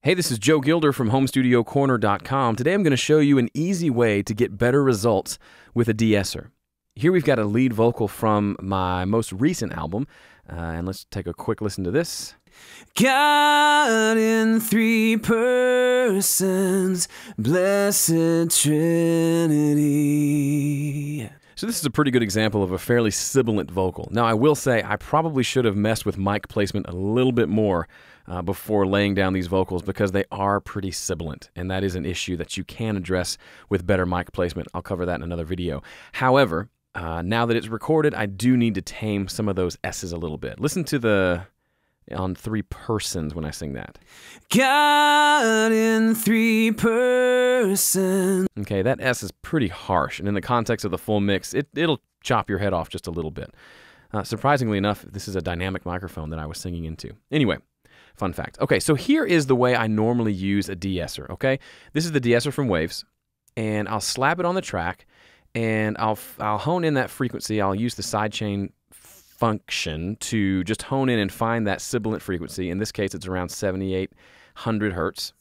Hey, this is Joe Gilder from HomeStudioCorner.com. Today I'm going to show you an easy way to get better results with a DeEsser. Here we've got a lead vocal from my most recent album, and let's take a quick listen to this. God in three persons, blessed Trinity. So this is a pretty good example of a fairly sibilant vocal. Now I will say I probably should have messed with mic placement a little bit more before laying down these vocals because they are pretty sibilant, and that is an issue that you can address with better mic placement. I'll cover that in another video. However, now that it's recorded, I do need to tame some of those S's a little bit. Listen to the on three persons when I sing that. God in three persons. Okay, that S is pretty harsh, and in the context of the full mix, it'll chop your head off just a little bit. Surprisingly enough, this is a dynamic microphone that I was singing into. Anyway, fun fact. Okay, so here is the way I normally use a DeEsser, okay? This is the DeEsser from Waves, and I'll slap it on the track, and I'll hone in that frequency. I'll use the sidechain function to just hone in and find that sibilant frequency. In this case, it's around 7,800 hertz.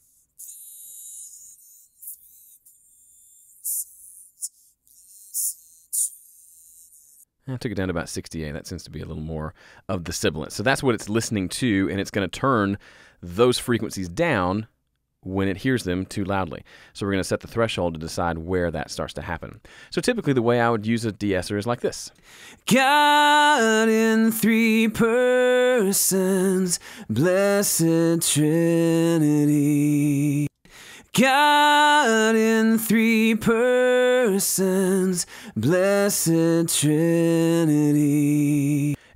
I took it down to about 68. That seems to be a little more of the sibilant. So that's what it's listening to, and it's going to turn those frequencies down when it hears them too loudly. So we're going to set the threshold to decide where that starts to happen. So typically the way I would use a DeEsser is like this. God in three persons, blessed Trinity. God in three persons, blessed Trinity.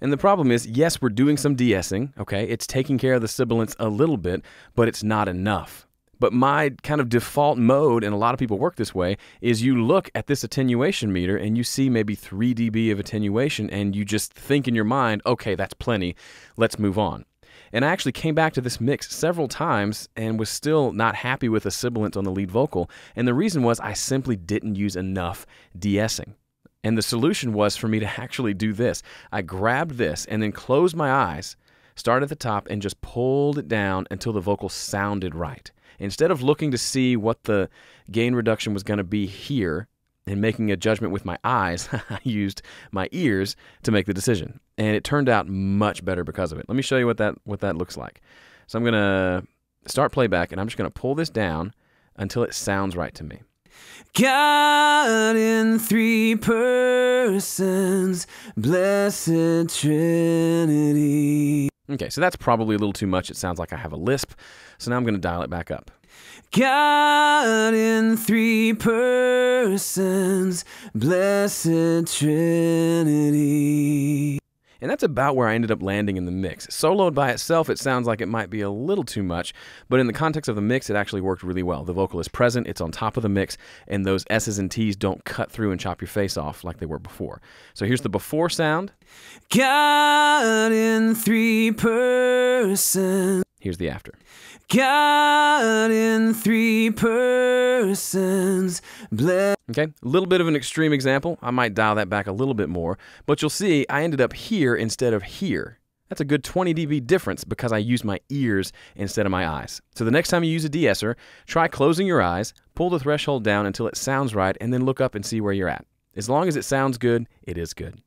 And the problem is, yes, we're doing some de-essing, okay? It's taking care of the sibilants a little bit, but it's not enough. But my kind of default mode, and a lot of people work this way, is you look at this attenuation meter and you see maybe 3 dB of attenuation and you just think in your mind, okay, that's plenty, let's move on. And I actually came back to this mix several times and was still not happy with the sibilant on the lead vocal. And the reason was I simply didn't use enough de-essing. And the solution was for me to actually do this. I grabbed this and then closed my eyes, started at the top, and just pulled it down until the vocal sounded right. Instead of looking to see what the gain reduction was going to be here and making a judgment with my eyes, I used my ears to make the decision. And it turned out much better because of it. Let me show you what that looks like. So I'm going to start playback, and I'm just going to pull this down until it sounds right to me. God in three persons, blessed Trinity. Okay, so that's probably a little too much. It sounds like I have a lisp. So now I'm going to dial it back up. God in three persons, blessed Trinity. And that's about where I ended up landing in the mix. Soloed by itself, it sounds like it might be a little too much, but in the context of the mix, it actually worked really well. The vocal is present, it's on top of the mix, and those S's and T's don't cut through and chop your face off like they were before. So here's the before sound. God in three persons. Here's the after. God in three persons, blessed. Okay, a little bit of an extreme example. I might dial that back a little bit more, but you'll see I ended up here instead of here. That's a good 20 dB difference because I used my ears instead of my eyes. So the next time you use a DeEsser, try closing your eyes, pull the threshold down until it sounds right, and then look up and see where you're at. As long as it sounds good, it is good.